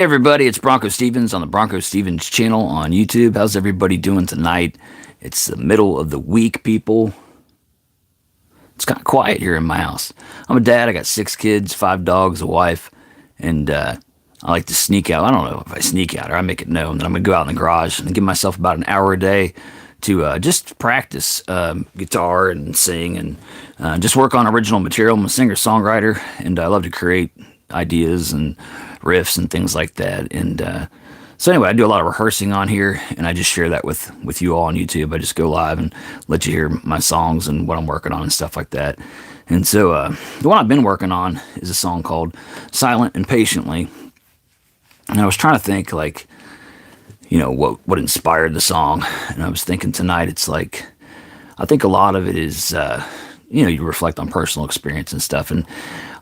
Hey everybody, it's BroncoStevens on the BroncoStevens channel on YouTube. How's everybody doing tonight? It's the middle of the week, people. It's kind of quiet here in my house. I'm a dad. I got 6 kids, 5 dogs, a wife, and I like to sneak out. I don't know if I sneak out or I make it known that I'm going to go out in the garage and give myself about an hour a day to just practice guitar and sing and just work on original material. I'm a singer-songwriter, and I love to create ideas and riffs and things like that. And so anyway, I do a lot of rehearsing on here, and I just share that with you all on YouTube. I just go live and let you hear my songs and what I'm working on and stuff like that. And so the one I've been working on is a song called Silent and Patiently. And I was trying to think, like, you know, what inspired the song. And I was thinking tonight, it's like, I think a lot of it is, you know, you reflect on personal experience and stuff. And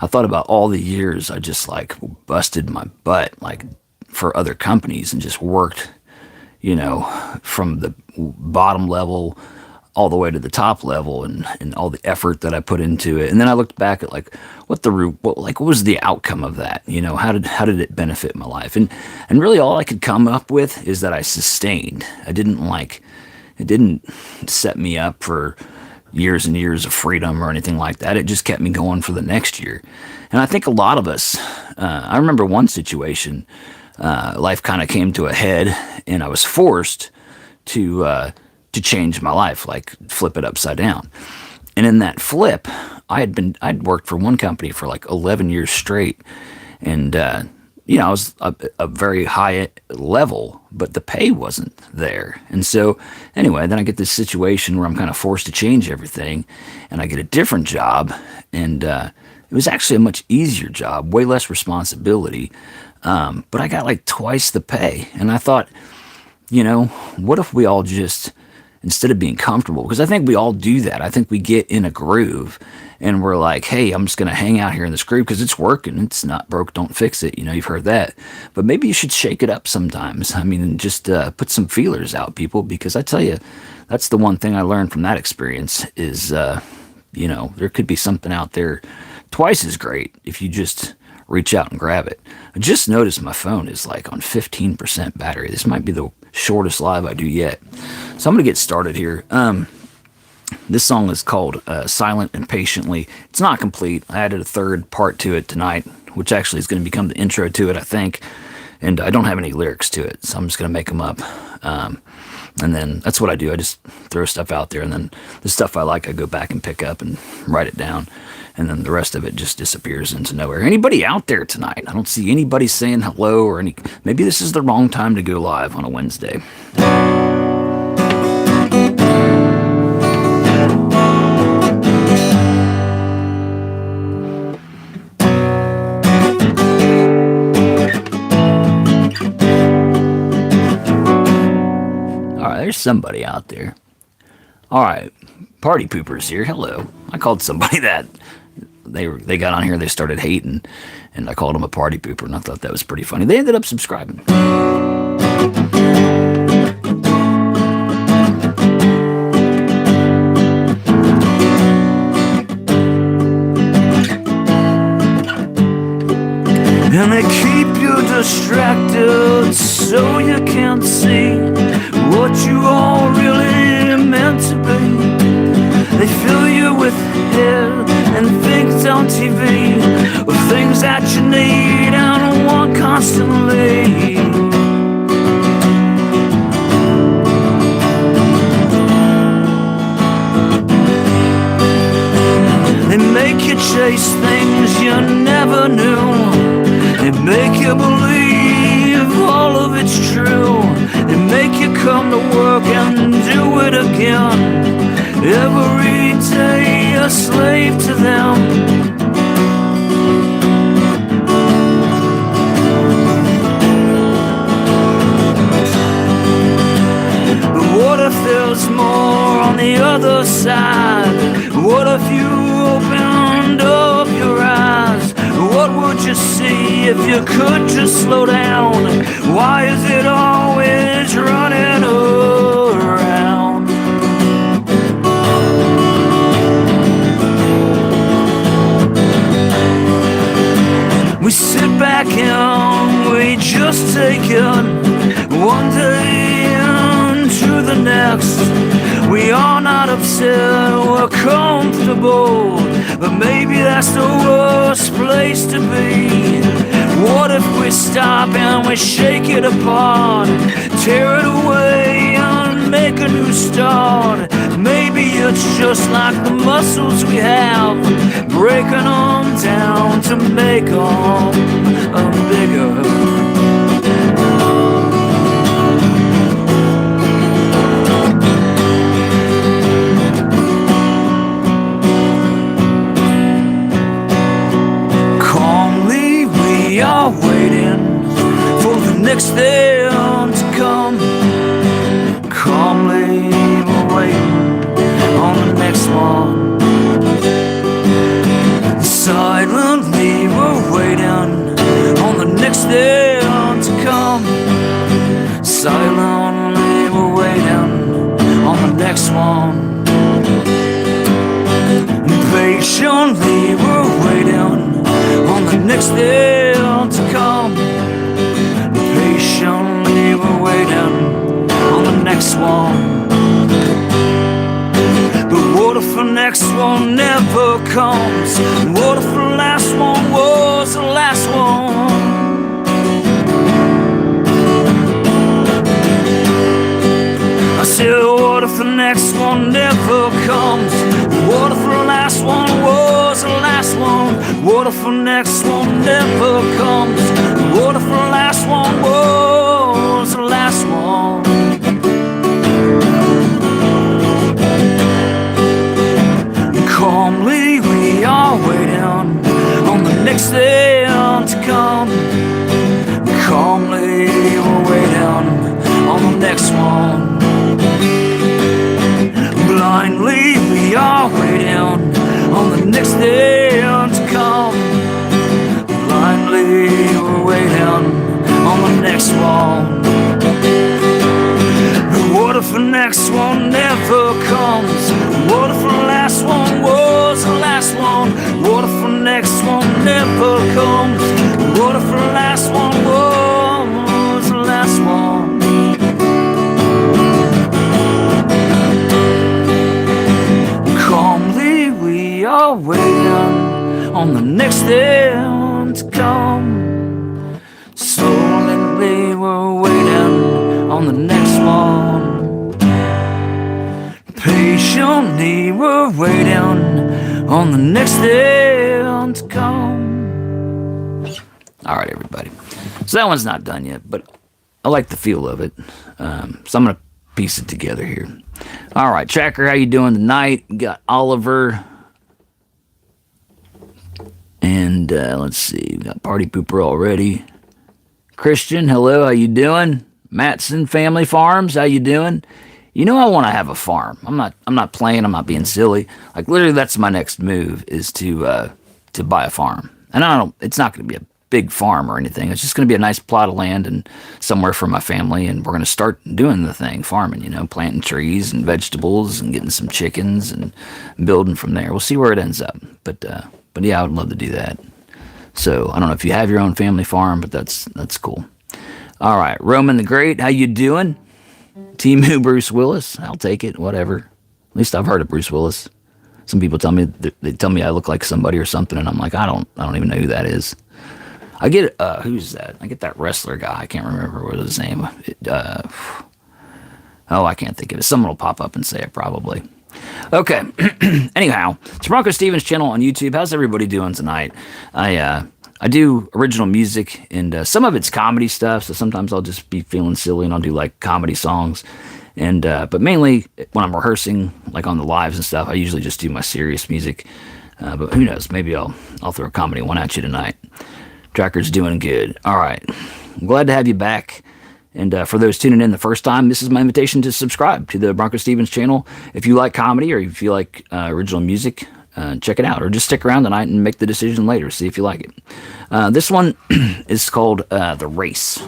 I thought about all the years I just like busted my butt like for other companies and just worked, you know, from the bottom level all the way to the top level, and all the effort that I put into it. And then I looked back at like what was the outcome of that? You know, how did it benefit my life? And really all I could come up with is that I sustained. It didn't set me up for years and years of freedom or anything like that. It just kept me going for the next year. And I think a lot of us, I remember one situation, life kind of came to a head, and I was forced to change my life, like flip it upside down. And in that flip, I'd worked for one company for like 11 years straight, and you know, I was a very high level, but the pay wasn't there. And so anyway, then I get this situation where I'm kind of forced to change everything, and I get a different job, and it was actually a much easier job, way less responsibility, but I got like twice the pay. And I thought, you know, what if we all just, instead of being comfortable, because I think we all do that. I think we get in a groove and we're like, hey, I'm just going to hang out here in this groove because it's working. It's not broke, don't fix it. You know, you've heard that. But maybe you should shake it up sometimes. I mean, just put some feelers out, people, because I tell you, that's the one thing I learned from that experience is, you know, there could be something out there twice as great if you just reach out and grab it. I just noticed my phone is like on 15% battery. This might be the shortest live I do yet. So I'm going to get started here. This song is called Silent and Patiently. It's not complete. I added a third part to it tonight, which actually is going to become the intro to it, I think. And I don't have any lyrics to it, so I'm just going to make them up. And then that's what I do. I just throw stuff out there, and then the stuff I like, I go back and pick up and write it down. And then the rest of it just disappears into nowhere. Anybody out there tonight? I don't see anybody saying hello or any. Maybe this is the wrong time to go live on a Wednesday. All right, there's somebody out there. All right, party poopers here. Hello. I called somebody that. They got on here, they started hating, and I called them a party pooper, and I thought that was pretty funny. They ended up subscribing. And they keep you distracted so you can't see what you all really meant to be. They fill you with head and things on TV, with things that you need and want constantly. They make you chase things you never knew. They make you believe all of it's true. They make you come to work and do it again. Every day a slave to them. But what if there's more on the other side? What if you opened up your eyes? What would you see if you could just slow down? Why is it always running around? We sit back and we just just taken one day into the next. We are not upset, we're comfortable, but maybe that's the worst place to be. What if we stop and we shake it apart, tear it away and make a new start? Maybe it's just like the muscles we have, breaking them down to make them bigger. We are waiting for the next thing to come. Calmly we're waiting on the next one. Silently we're waiting on the next thing to come. Silently we're waiting on the next one. Patiently we're waiting on the next thing to come. Patiently we're waiting on the next one. But what if the next one never comes? What if the last one was the last one? I said, what if the next one never comes? What if the last one was the last one? What if the next one never comes? What if the last one was the last one? Calmly we are waiting on the next thing to come. Calmly we're waiting on the next one. Blindly we are waiting on the next thing to come. Blindly we're waiting on the next one. But what if the next one never comes? What if the last one was the last one? What if the next one never comes? What if the last one was the last one? Calmly we are waiting on the next thing to come. Slowly we're waiting on the next one. Patiently we're waiting on the next thing to come. Alright everybody, so that one's not done yet, but I like the feel of it, so I'm going to piece it together here. Alright, Tracker, how you doing tonight? We got Oliver. And let's see, we got Party Pooper already. Christian, hello, how you doing? Matson Family Farms, how you doing? You know I want to have a farm. I'm not playing, I'm not being silly. Like literally that's my next move is to buy a farm. And it's not going to be a big farm or anything. It's just going to be a nice plot of land and somewhere for my family, and we're going to start doing the thing, farming, you know, planting trees and vegetables and getting some chickens and building from there. We'll see where it ends up. But yeah, I would love to do that. So I don't know if you have your own family farm, but that's cool. All right, Roman the Great, how you doing? Timu Bruce Willis, I'll take it, whatever. At least I've heard of Bruce Willis. Some people tell me they tell me I look like somebody or something, and I'm like, I don't even know who that is. I get who's that? I get that wrestler guy. I can't remember what his name. I can't think of it. Someone will pop up and say it probably. Okay. Anyhow, it's BroncoStevens channel on YouTube. How's everybody doing tonight? I do original music, and some of it's comedy stuff. So sometimes I'll just be feeling silly and I'll do like comedy songs. And but mainly when I'm rehearsing, like on the lives and stuff, I usually just do my serious music. But who knows? Maybe I'll throw a comedy one at you tonight. Tracker's doing good. All right. I'm glad to have you back. And for those tuning in the first time, this is my invitation to subscribe to the BroncoStevens channel. If you like comedy or if you like original music, check it out. Or just stick around tonight and make the decision later. See if you like it. This one is called The Race.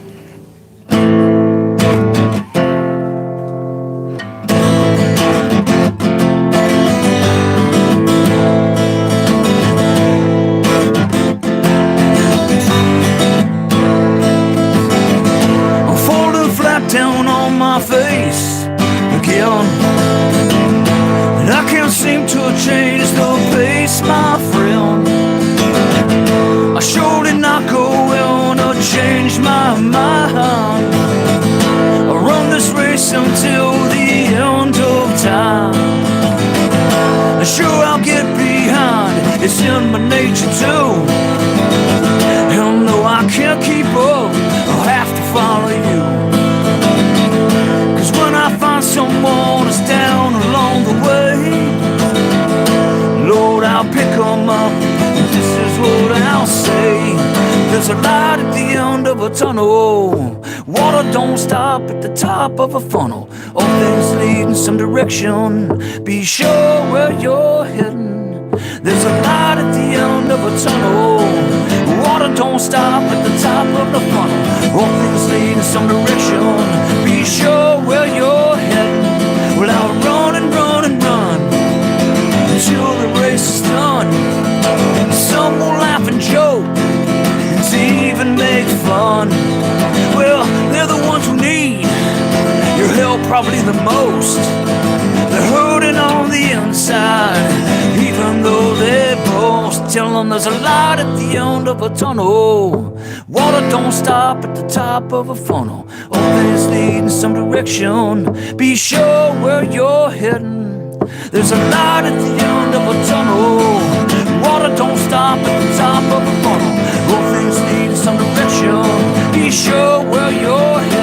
face again. And I can't seem to change the pace, my friend. I sure did not go well to change my mind. I run this race until the end of time. Sure, I'll get behind, it's in my nature too. And though I can't keep up, I'll have to follow you. Cause when I find someone that's down along the way, Lord, I'll pick them up, and this is what I'll say. There's a light at the end of a tunnel. Water don't stop at the top of a funnel. All things lead in some direction. Be sure where you're heading. There's a light at the end of a tunnel. Water don't stop at the top of the funnel. All things lead in some direction. Be sure where you're heading. Well, I'll run and run and run until the race is done. Some will laugh and joke and even make fun. Well, they're the ones who need your help probably the most. They're hurting on the inside, even though they boast. Tell them there's a light at the end of a tunnel. Water don't stop at the top of a funnel. All things lead in some direction. Be sure where you're heading. There's a light at the end of a tunnel. Water don't stop at the top of a funnel. All things lead in some direction. Be sure where you're heading.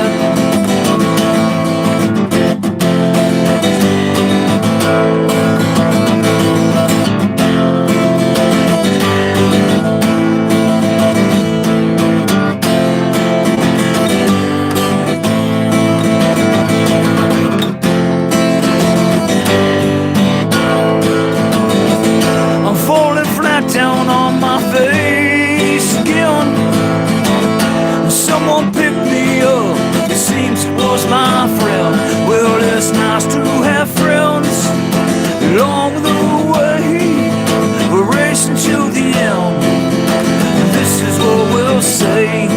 Down on my face again. Someone picked me up, it seems it was my friend. Well, it's nice to have friends along the way. We're racing to the end, and this is what we'll say.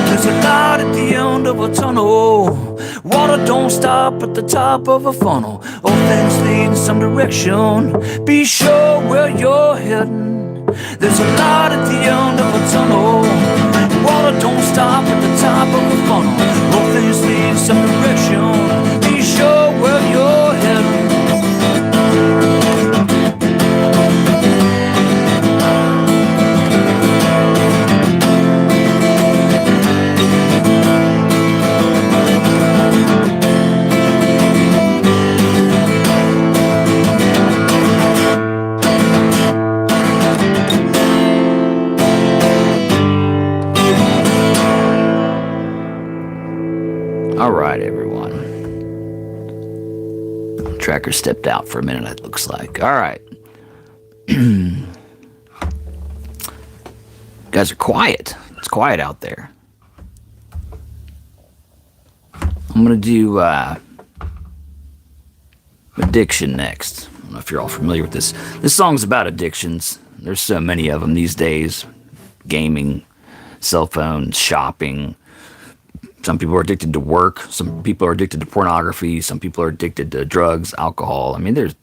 There's a light at the end of a tunnel. Water don't stop at the top of a funnel. All things lead in some direction. Be sure where you're heading. There's a light at the end of a tunnel. Water don't stop at the top of a funnel. All things lead in some direction. Be sure where you're heading. All right, everyone. Tracker stepped out for a minute, it looks like. All right. Guys are quiet. It's quiet out there. I'm going to do addiction next. I don't know if you're all familiar with this. This song's about addictions. There's so many of them these days. Gaming, cell phones, shopping. Some people are addicted to work. Some people are addicted to pornography. Some people are addicted to drugs, alcohol. I mean, the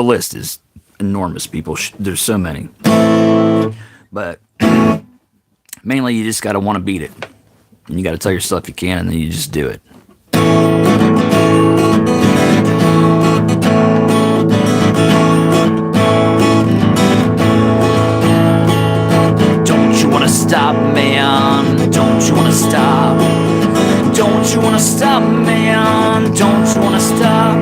list is enormous, people. There's so many. But mainly you just got to want to beat it. And you got to tell yourself you can, and then you just do it. Don't you want to stop, man? Don't you want to stop? Don't you wanna stop, man? Don't you wanna stop?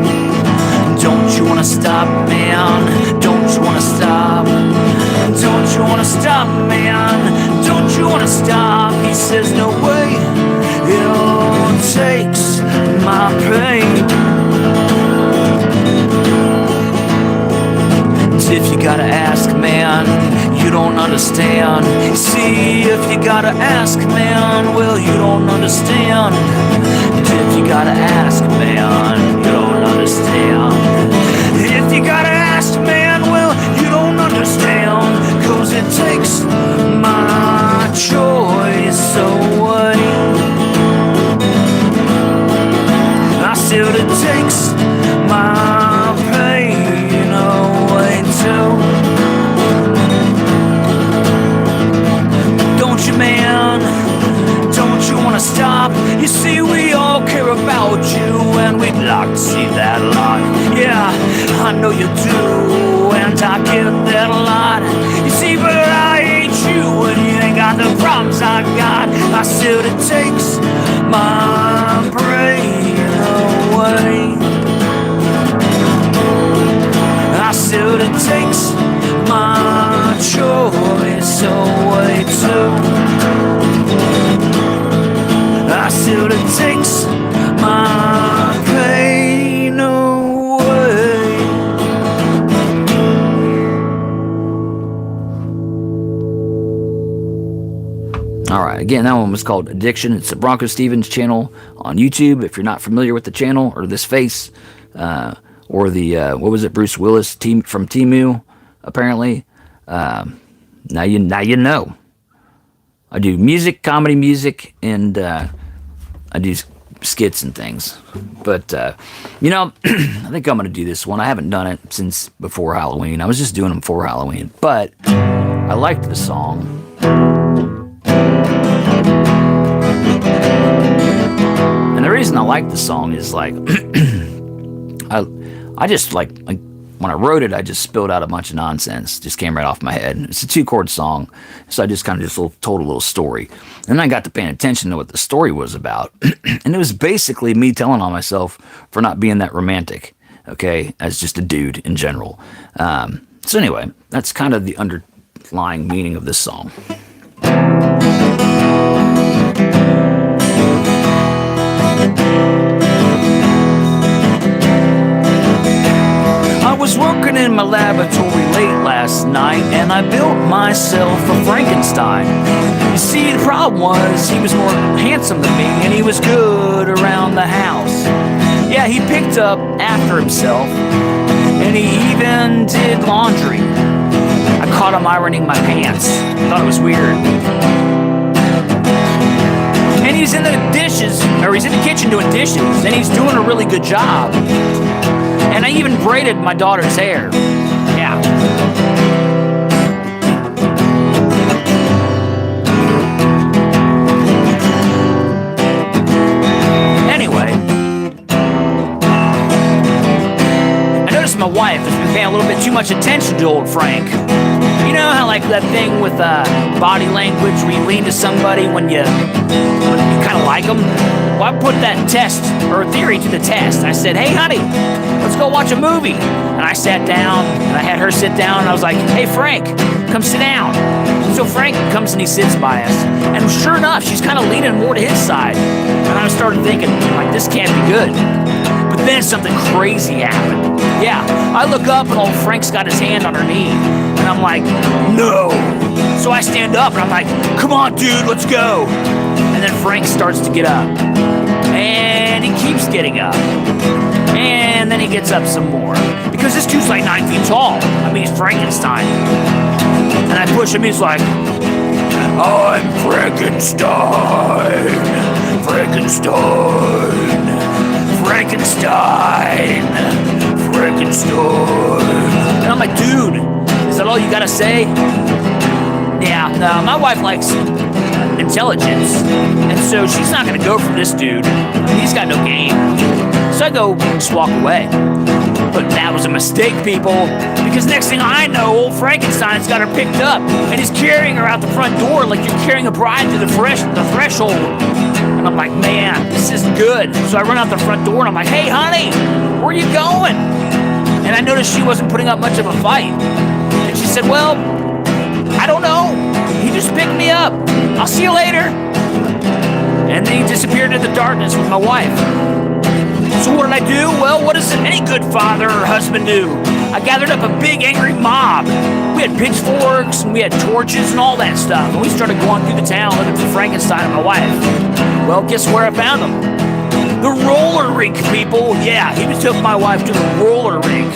Don't you wanna stop, man? Don't you wanna stop? Don't you wanna stop, man? Don't you wanna stop? He says no way, it all takes my pain. If you gotta ask, man, you don't understand. See, if you gotta ask, man, well, you don't understand. If you gotta ask, man, you don't understand. If you gotta ask, man, well, you don't understand. 'Cause it takes my choice away. I said, stop. You see, we all care about you, and we'd like to see that a lot. Yeah, I know you do, and I get that a lot. You see, but I ain't you, and you ain't got the problems I got. I see what it takes, my brain away. I see what it takes, my choice away too. I see what it takes, my pain away. Alright, again, that one was called Addiction. It's the BroncoStevens channel on YouTube. If you're not familiar with the channel, or this face, or the, what was it, Bruce Willis from Temu, apparently. Now you know. I do music, comedy music, and I do skits and things. But, you know, I think I'm going to do this one. I haven't done it since before Halloween. I was just doing them for Halloween. But I liked the song. And the reason I like the song is, like, I just, like, when I wrote it, I just spilled out a bunch of nonsense. Just came right off my head. It's a 2-chord song, so I just kind of told a little story. And then I got to paying attention to what the story was about. And it was basically me telling on myself for not being that romantic, okay, as just a dude in general. So anyway, that's kind of the underlying meaning of this song. I was working in my laboratory late last night, and I built myself a Frankenstein. You see, the problem was he was more handsome than me, and he was good around the house. Yeah, he picked up after himself, and he even did laundry. I caught him ironing my pants. I thought it was weird. And he's in the he's in the kitchen doing dishes, and he's doing a really good job. And I even braided my daughter's hair. Yeah. Anyway, I noticed my wife has been paying a little bit too much attention to old Frank. You know how, like, that thing with body language where you lean to somebody when you kind of like them? Well, I put that test, or theory, to the test. I said, hey, honey, let's go watch a movie. And I sat down, and I had her sit down, and I was like, hey, Frank, come sit down. So Frank comes and he sits by us. And sure enough, she's kind of leaning more to his side. And I started thinking, like, this can't be good. But then something crazy happened. Yeah, I look up, and old Frank's got his hand on her knee. And I'm like, no. So I stand up, and I'm like, come on, dude, let's go. And then Frank starts to get up. And he keeps getting up. And then he gets up some more. Because this dude's like 9 feet tall. I mean, he's Frankenstein. And I push him, he's like, I'm Frankenstein. Frankenstein. Frankenstein. Frankenstein. And I'm like, dude, is that all you gotta say? Yeah, no, my wife likes intelligence, and so she's not gonna go for this dude. He's got no game. So I go just walk away. But that was a mistake, people, because next thing I know, old Frankenstein's got her picked up, and he's carrying her out the front door like you're carrying a bride to the threshold. And I'm like, man, this isn't good. So I run out the front door, and I'm like, hey, honey, where are you going? And I noticed she wasn't putting up much of a fight. And she said, well, I don't know. He just picked me up. I'll see you later. And then he disappeared into the darkness with my wife. So what did I do? Well, what does any good father or husband do? I gathered up a big angry mob. We had pitchforks, and we had torches, and all that stuff. And we started going through the town looking for Frankenstein and my wife. Well, guess where I found him? The roller rink, people. Yeah, he took my wife to the roller rink.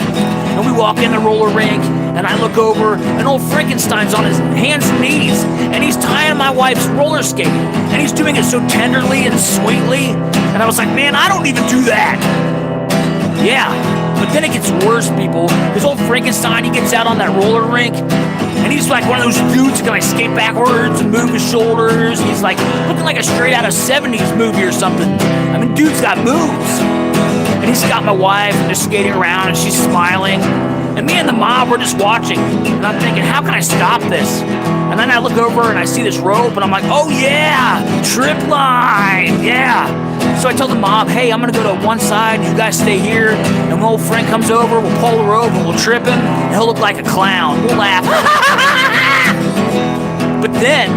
And we walk in the roller rink, and I look over, and old Frankenstein's on his hands and knees, and he's tying my wife's roller skate, and he's doing it so tenderly and sweetly, and I was like, man, I don't even do that. Yeah, but then it gets worse, people, because old Frankenstein, he gets out on that roller rink, and And he's like one of those dudes who can like skate backwards and move his shoulders. He's like looking like a straight out of 70s movie or something. I mean, dude's got moves. And he's got my wife just skating around and she's smiling. And me and the mob were just watching. And I'm thinking, how can I stop this? And then I look over and I see this rope and I'm like, oh yeah, trip line, yeah. So I tell the mob, hey, I'm gonna go to one side, you guys stay here, and when old Frank comes over, we'll pull the rope and we'll trip him, and he'll look like a clown. We'll laugh. But then,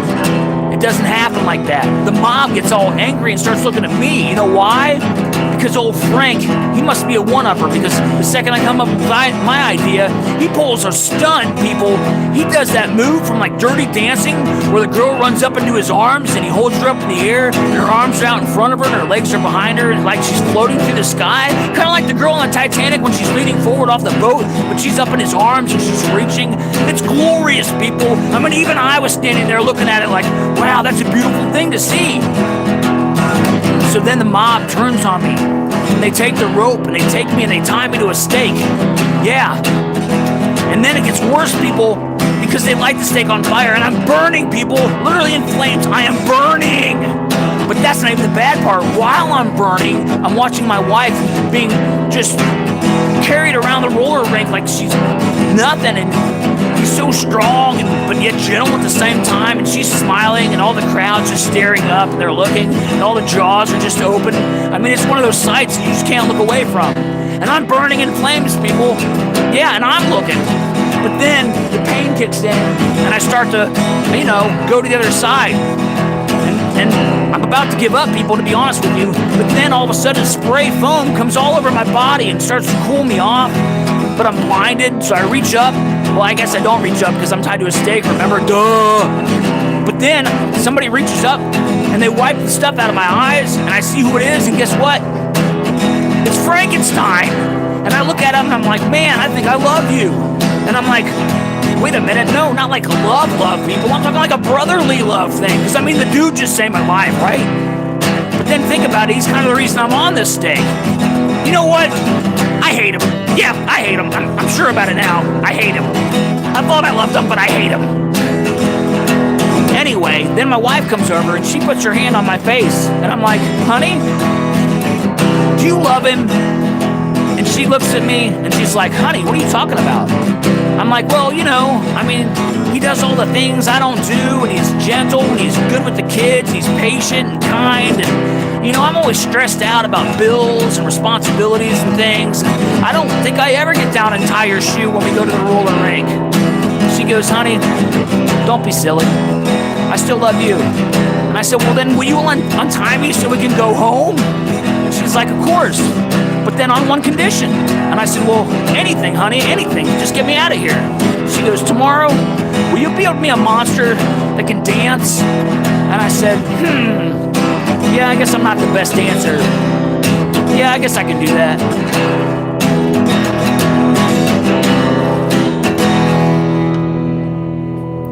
it doesn't happen like that. The mob gets all angry and starts looking at me. You know why? Because old Frank, he must be a one-upper, because the second I come up with my idea, he pulls a stunt, people. He does that move from like Dirty Dancing where the girl runs up into his arms and he holds her up in the air and her arms are out in front of her and her legs are behind her and like she's floating through the sky. Kind of like the girl on the Titanic when she's leaning forward off the boat, but she's up in his arms and she's reaching. It's glorious, people. I mean, even I was standing there looking at it like, wow, that's a beautiful thing to see. So then the mob turns on me, and they take the rope, and they take me, and they tie me to a stake. Yeah. And then it gets worse, people, because they light the stake on fire, and I'm burning, people, literally in flames. I am burning. But that's not even the bad part. While I'm burning, I'm watching my wife being just carried around the roller rink like she's nothing, and he's so strong but yet gentle at the same time, and she's smiling, and all the crowd's just staring up, and they're looking, and all the jaws are just open. I mean, it's one of those sights you just can't look away from. And I'm burning in flames, people. Yeah, and I'm looking. But then the pain kicks in, and I start to, go to the other side. And I'm about to give up, people, to be honest with you. But then all of a sudden, spray foam comes all over my body and starts to cool me off. But I'm blinded, so I reach up. Well, I guess I don't reach up because I'm tied to a stake, remember? Duh! But then somebody reaches up and they wipe the stuff out of my eyes, and I see who it is, and guess what? It's Frankenstein! And I look at him and I'm like, man, I think I love you. And I'm like, wait a minute, no, not like love, people. I'm talking like a brotherly love thing. Because, I mean, the dude just saved my life, right? But then think about it, he's kind of the reason I'm on this stake. You know what? I hate him. Yeah, I hate him. I'm sure about it now. I hate him. I thought I loved him, but I hate him. Anyway, then my wife comes over and she puts her hand on my face. And I'm like, honey, do you love him? And she looks at me and she's like, honey, what are you talking about? I'm like, well, he does all the things I don't do, and he's gentle, and he's good with the kids, he's patient and kind, and, I'm always stressed out about bills and responsibilities and things. I don't think I ever get down and tie your shoe when we go to the roller rink. She goes, honey, don't be silly. I still love you. And I said, well, then will you untie me so we can go home? And she's like, of course. But then on one condition. And I said, well, anything, honey, anything. Just get me out of here. She goes, tomorrow, will you build me a monster that can dance? And I said, yeah, I guess I'm not the best dancer. Yeah, I guess I can do that.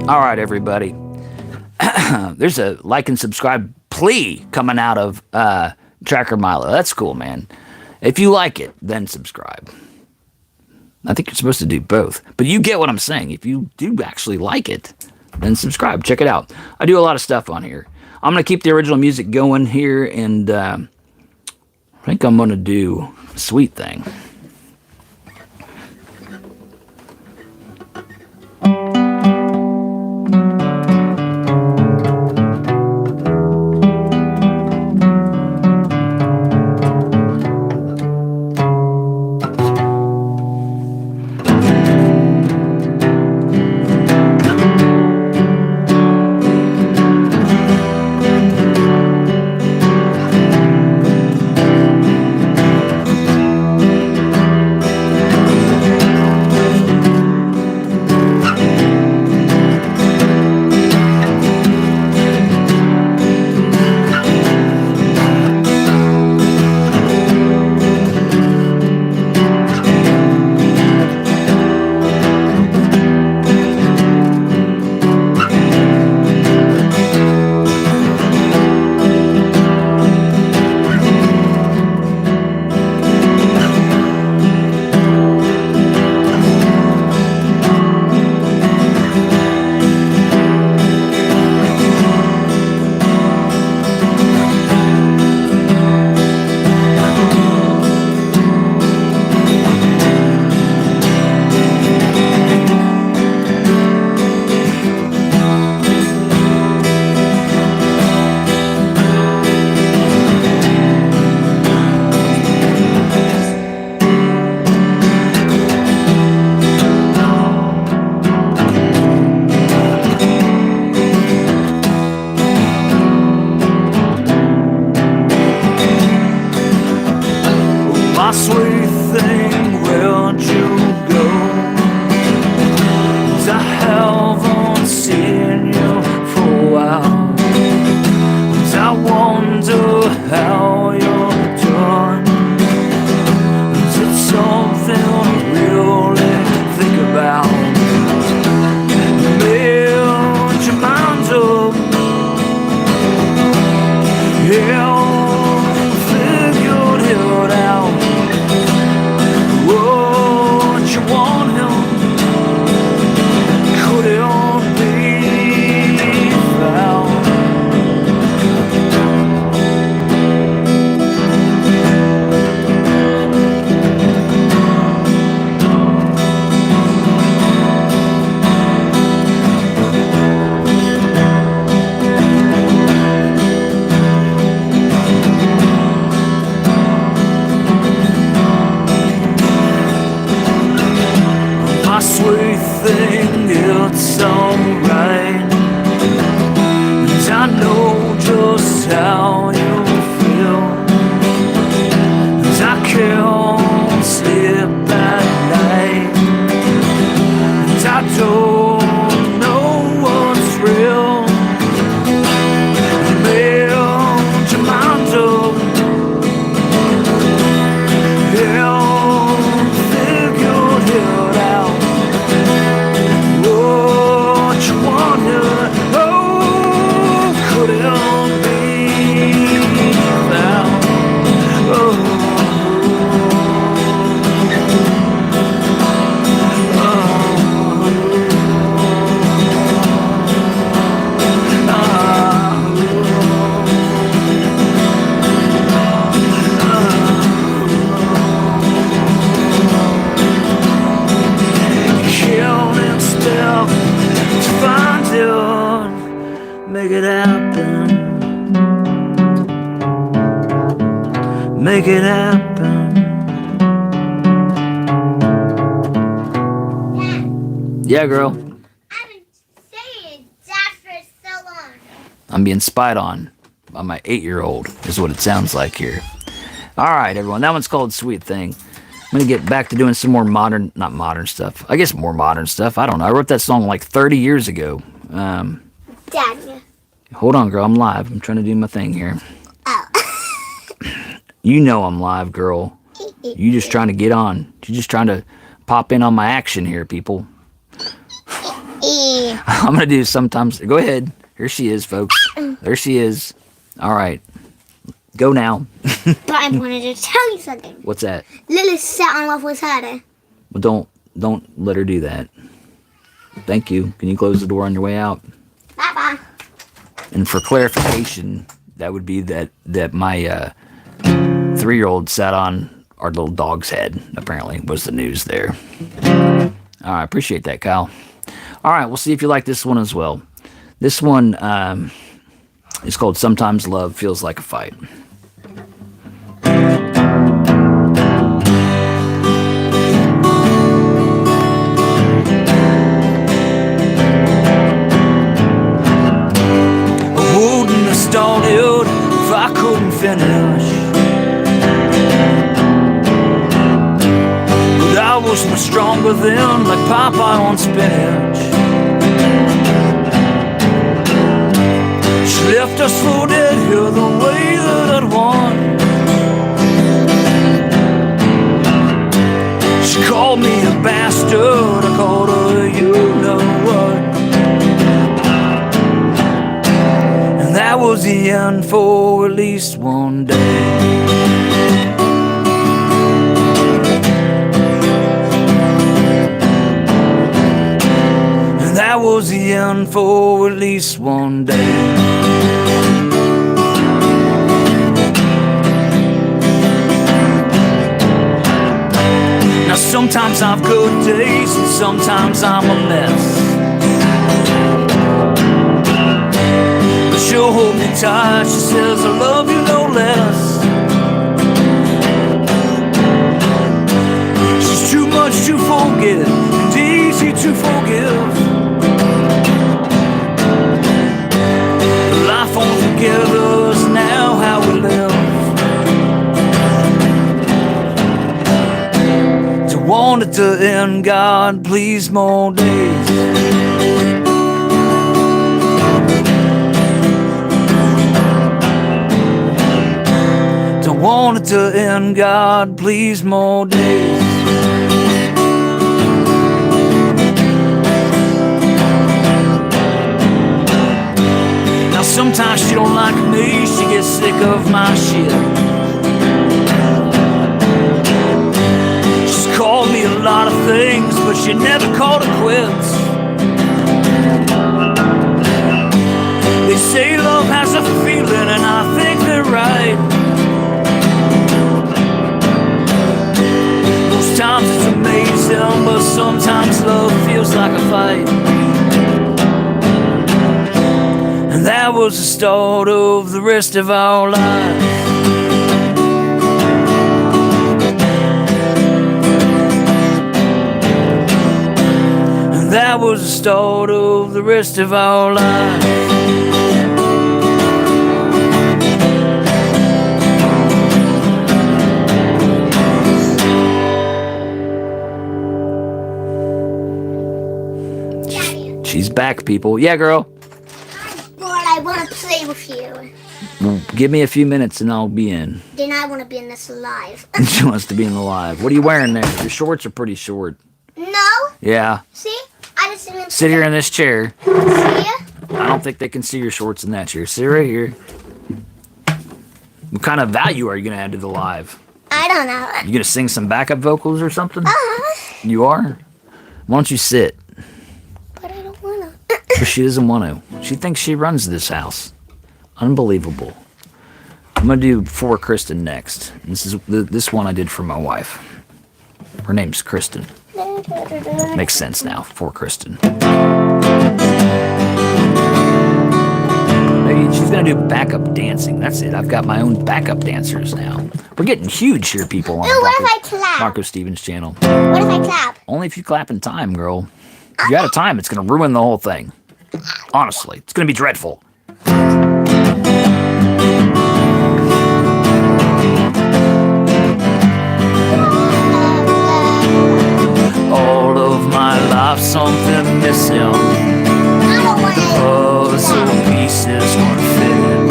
All right, everybody. There's a like and subscribe plea coming out of Tracker Milo. That's cool, man. If you like it, then subscribe. I think you're supposed to do both. But you get what I'm saying. If you do actually like it, then subscribe. Check it out. I do a lot of stuff on here. I'm going to keep the original music going here, and I think I'm going to do a sweet thing. everything, it's alright. And I know just how you feel. And I can't sleep at night. And I don't know what's real. Made your mind up. Make it happen. Make it happen. Yeah, girl. I've been saying that for so long. I'm being spied on by my 8-year-old, is what it sounds like here. All right, everyone. That one's called Sweet Thing. I'm going to get back to doing some more modern, not modern stuff. I guess more modern stuff. I don't know. I wrote that song like 30 years ago. Dad. Hold on, girl. I'm live. I'm trying to do my thing here. Oh. You know I'm live, girl. You just trying to get on. You're just trying to pop in on my action here, people. I'm going to do sometimes. Go ahead. Here she is, folks. There she is. All right. Go now. But I wanted to tell you something. What's that? Lily sat on love with her. Well, don't let her do that. Thank you. Can you close the door on your way out? Bye-bye. And for clarification, that would be that my 3-year-old sat on our little dog's head, apparently, was the news there. All right, appreciate that, Kyle. All right, we'll see if you like this one as well. This one is called Sometimes Love Feels Like a Fight. Started if I couldn't finish, but I was much stronger then, like Popeye on spinach. She left us for dead here the way that I'd won. She called me a bastard, I called her you know what. That was the end for at least one day. And that was the end for at least one day. Now sometimes I've good days and sometimes I'm a mess. She'll hold me tight, she says I love you no less. She's too much to forget and easy to forgive. Life won't forgive us now how we live. To want it to end, God, please more days. Want it to end, God, please more days. Now sometimes she don't like me, she gets sick of my shit. She's called me a lot of things, but she never called it quits. They say love has a feeling, and I think they're right. Sometimes it's amazing, but sometimes love feels like a fight. And that was the start of the rest of our lives. And that start of the rest of our lives. She's back, people. Yeah, girl. But I want to play with you. Well, give me a few minutes and I'll be in. Then I want to be in this live. She wants to be in the live. What are you wearing there? Your shorts are pretty short. No. Yeah. See? I just didn't Sit here in this chair. See ya? I don't think they can see your shorts in that chair. Sit right here. What kind of value are you going to add to the live? I don't know. You going to sing some backup vocals or something? You are? Why don't you sit? But I don't want to. But she doesn't want to. She thinks she runs this house. Unbelievable. I'm going to do For Kristin next. This one I did for my wife. Her name's Kristin. Makes sense now. For Kristin. Maybe she's going to do backup dancing. That's it. I've got my own backup dancers now. We're getting huge here, people, on Ooh, what if I clap? BroncoStevens channel. What if I clap? Only if you clap in time, girl. If you out of time, it's going to ruin the whole thing. Honestly, it's going to be dreadful. All of my life, something missing. Puzzle pieces weren't fitting.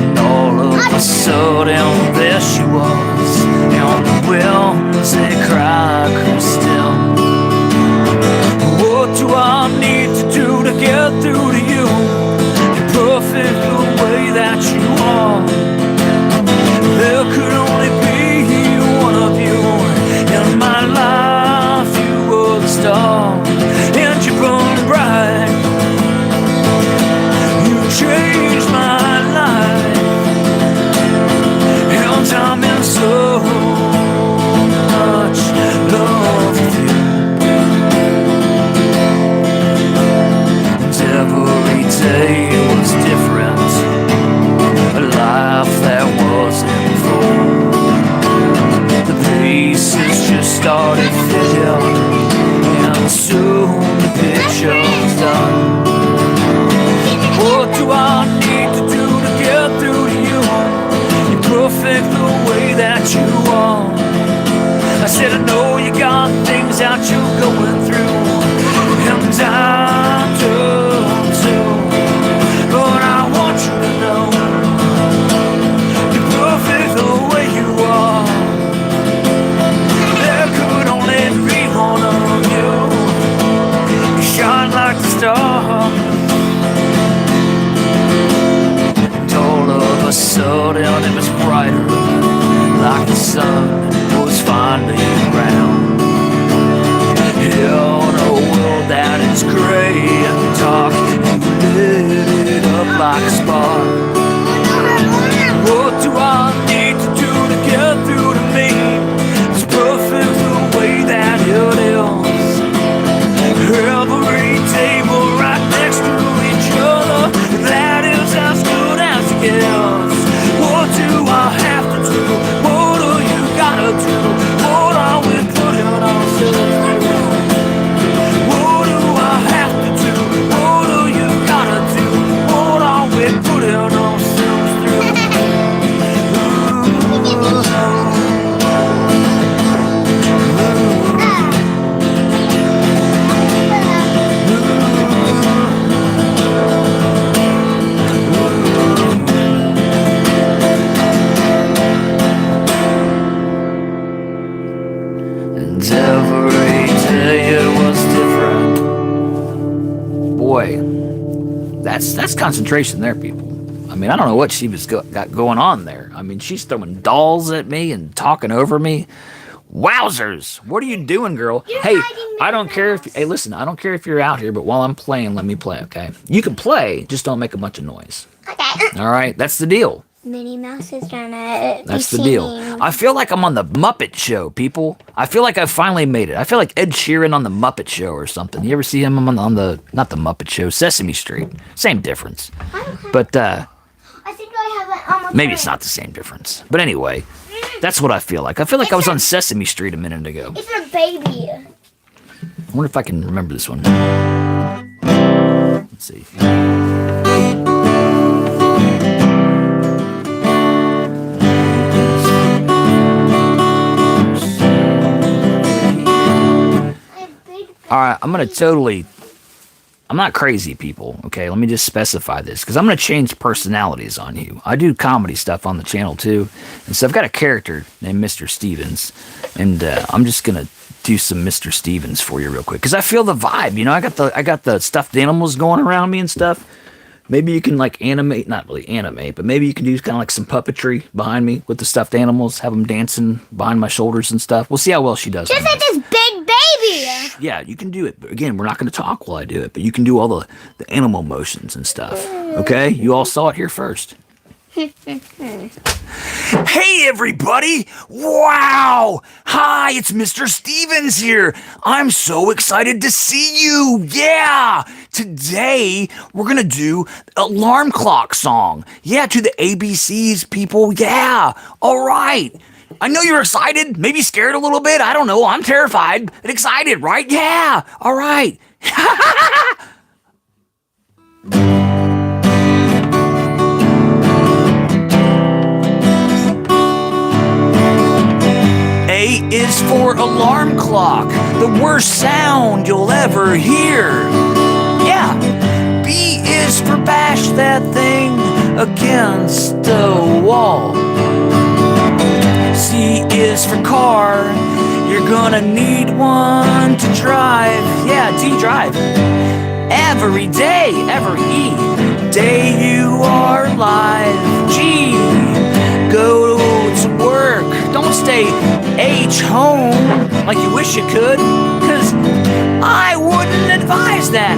And all of a sudden, there she was. On the winds, they cry, Kristin. What do I need to do to get through to you? You're perfect the way that you are. There could only be one of you in my life. You were the star, and you burned bright. You changed my life, and I'm in so much love with you. Every day was different, a life that wasn't full. The pieces just started fitting, and soon the picture's done. What do I need to do to get through to you? You're perfect the way that you are. I said I know you got things that you're going through, and I do. But I want you to know you're perfect the way you are. There could only be one of you. You shine like the star. And all of a sudden it was brighter, like the sun was finally around. In a world that is gray and dark, lit it up like a spark. What do I need to do to get through to me? It's perfect the way that it is. Every table right next to each other, that is as good as it gets. What do I have to do? What do you gotta do? What are we putting ourselves through? What do I have to do? What do you gotta do? What are we putting ourselves through? And every day it was different. Boy, that's concentration there, people. I mean, I don't know what she was got going on there. I mean, she's throwing dolls at me and talking over me. Wowzers! What are you doing, girl? Hey, I don't care if... Hey, listen, I don't care if you're out here, but while I'm playing, let me play, okay? You can play, just don't make a bunch of noise. Okay. All right? That's the deal. Minnie Mouse is gonna That's the deal. I feel like I'm on the Muppet Show, people. I feel like I finally made it. I feel like Ed Sheeran on the Muppet Show or something. You ever see him on the not the Muppet Show, Sesame Street? Same difference. But I think I have it on my maybe it's not the same difference. But anyway, that's what I feel like. I feel like I was on Sesame Street a minute ago. It's a baby. wonder if I can remember this one. Let's see. All right, I'm not crazy, people, okay? Let me just specify this, because I'm going to change personalities on you. I do comedy stuff on the channel, too. And so I've got a character named Mr. Stevens, and I'm just going to do some Mr. Stevens for you real quick, because I feel the vibe, you know? I got the stuffed animals going around me and stuff. Maybe you can, like, animate, not really animate, but maybe you can do kind of like some puppetry behind me with the stuffed animals, have them dancing behind my shoulders and stuff. We'll see how well she does. Just like this big baby. Yeah, you can do it. But again, we're not going to talk while I do it, but you can do all the animal motions and stuff. Okay? You all saw it here first. Hey, everybody! Wow! Hi, it's Mr. Stevens here. I'm so excited to see you. Yeah! Today, we're going to do alarm clock song. Yeah, to the ABCs, people. Yeah! All right. I know you're excited, maybe scared a little bit. I don't know. I'm terrified and excited, right? Yeah! All right. A is for alarm clock, the worst sound you'll ever hear. Yeah. B is for bash that thing against the wall. C is for car, you're gonna need one to drive. Yeah, D, drive. Every day, every E, day you are alive. G, go to work. Don't stay H home like you wish you could, 'cause I wouldn't advise that.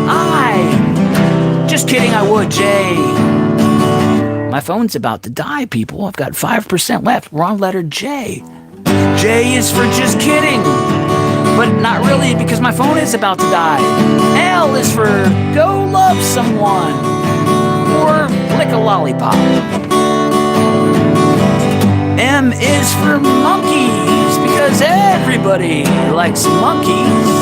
Just kidding, I would, J. My phone's about to die, people. I've got 5% left. Wrong letter, J. J is for just kidding, but not really, because my phone is about to die. L is for go love someone or lick a lollipop. M is for monkeys, because everybody likes monkeys.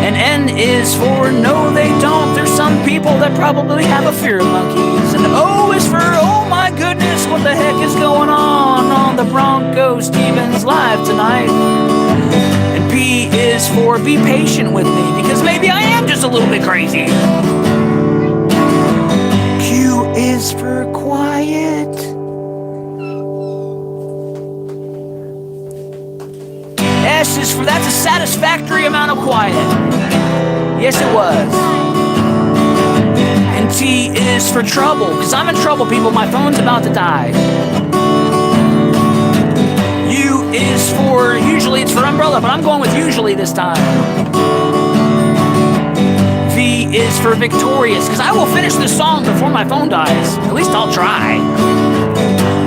And N is for no, they don't. There's some people that probably have a fear of monkeys. And O is for, oh my goodness, what the heck is going on the BroncoStevens live tonight? And P is for be patient with me, because maybe I am just a little bit crazy. Q is for quiet. S is for that's a satisfactory amount of quiet. Yes, it was. And T is for trouble, because I'm in trouble, people. My phone's about to die. U is for, usually it's for umbrella, but I'm going with usually this time. V is for victorious, because I will finish this song before my phone dies. At least I'll try.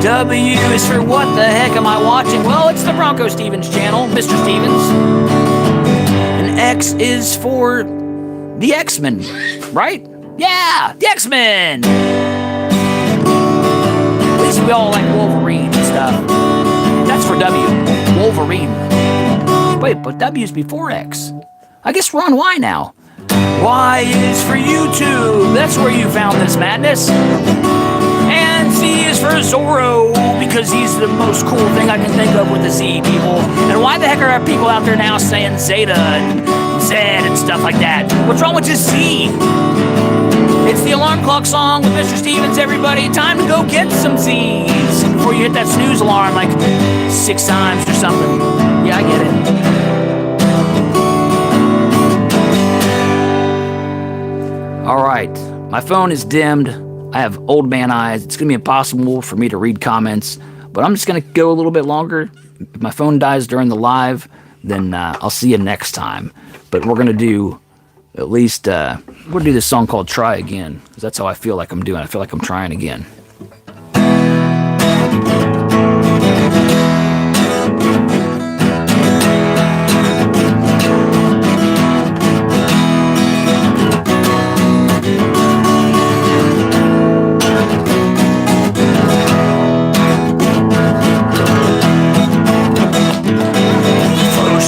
W is for what the heck am I watching? Well, it's the BroncoStevens channel, Mr. Stevens. And X is for the X-Men, right? Yeah, the X-Men! At least we all like Wolverine and stuff. That's for W, Wolverine. Wait, but W's before X. I guess we're on Y now. Y is for YouTube. That's where you found this madness. And Z is for Zorro, because he's the most cool thing I can think of with the Z, people. And why the heck are people out there now saying Zeta and Z and stuff like that? What's wrong with just Z? It's the alarm clock song with Mr. Stevens, everybody. Time to go get some Z's before you hit that snooze alarm like 6 times or something. Yeah, I get it. All right, my phone is dimmed. I have old man eyes. It's going to be impossible for me to read comments, but I'm just going to go a little bit longer. If my phone dies during the live, then I'll see you next time. But we're going to do at least, we're going to do this song called Try Again, because that's how I feel like I'm doing. I feel like I'm trying again.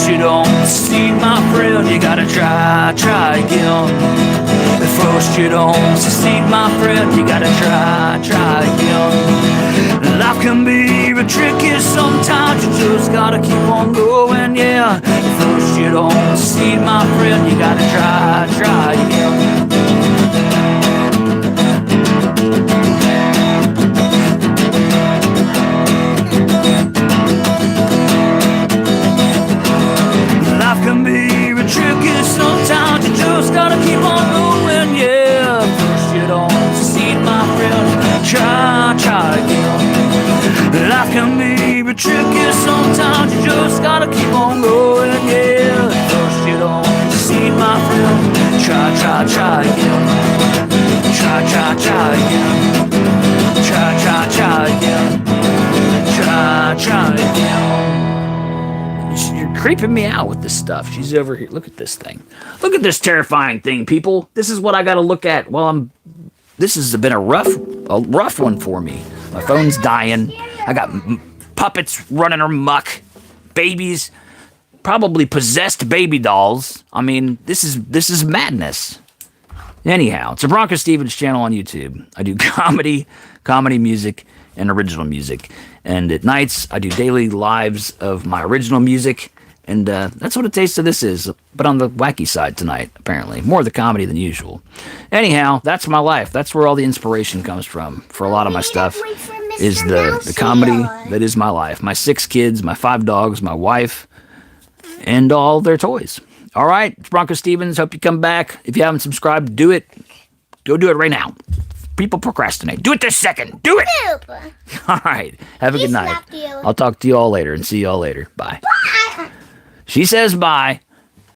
You don't see my friend, you gotta first you don't succeed, my friend, you gotta try again. Life can be real tricky sometimes, you just gotta keep on going, yeah. First you don't succeed, my friend, you gotta try again. Life can be real tricky sometimes, you just gotta keep on going, yeah. First you don't succeed, my friend, try again. Life can be real tricky sometimes, you just gotta keep on going, yeah. First you don't succeed, my friend, try again. Try again. Try again. Try again. You're creeping me out with this stuff. She's over here. Look at this thing. Look at this terrifying thing, people. This is what I got to look at while I'm. This has been a rough one for me. My phone's dying. I got puppets running amok, babies, probably possessed baby dolls. I mean, this is madness. Anyhow, it's a BroncoStevens channel on YouTube. I do comedy music, and original music. And at nights, I do daily lives of my original music. And that's what a taste of this is, but on the wacky side tonight, apparently. More of the comedy than usual. Anyhow, that's my life. That's where all the inspiration comes from for a lot of my stuff, is the comedy that is my life. My 6 kids, my 5 dogs, my wife, and all their toys. All right, it's BroncoStevens. Hope you come back. If you haven't subscribed, do it. Go do it right now. People procrastinate. Do it this second. Do it. All right. Have a good night. I'll talk to you all later and see you all later. Bye. Bye. She says bye.